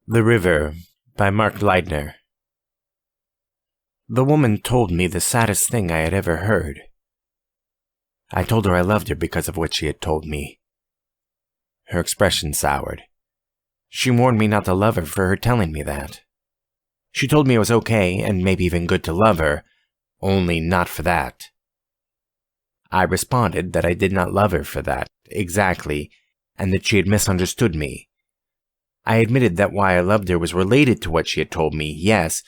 The River by Liedner. The woman told me the saddest thing I had ever heard. I told her I loved her because of what she had told me. Her expression soured. She warned me not to love her for her telling me that. She told me it was okay and maybe even good to love her, only not for that. I responded that I did not love her for that, exactly, and that she had misunderstood me. I admitted that why I loved her was related to what she had told me, yes,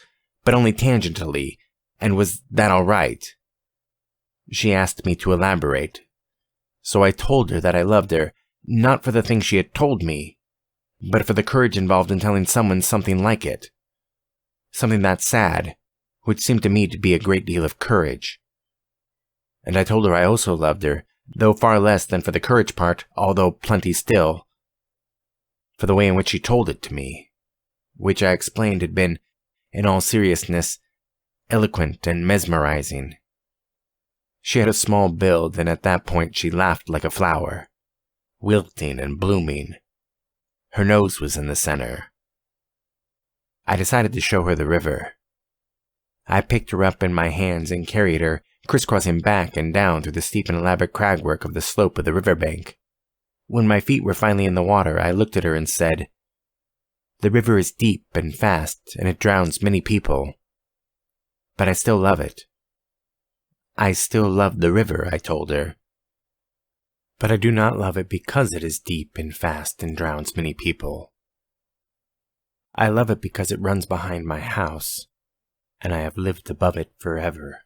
but only tangentially, and was that all right? She asked me to elaborate, so I told her that I loved her, not for the thing she had told me, but for the courage involved in telling someone something like it. Something that sad, which seemed to me to be a great deal of courage. And I told her I also loved her, though far less than for the courage part, although plenty still. For the way in which she told it to me, which I explained had been, in all seriousness, eloquent and mesmerizing. She had a small build, and at that point she laughed like a flower, wilting and blooming. Her nose was in the center. I decided to show her the river. I picked her up in my hands and carried her, crisscrossing back and down through the steep and elaborate cragwork of the slope of the riverbank. When my feet were finally in the water, I looked at her and said, "The river is deep and fast, and it drowns many people. But I still love it. I still love the river," I told her. "But I do not love it because it is deep and fast and drowns many people. I love it because it runs behind my house, and I have lived above it forever."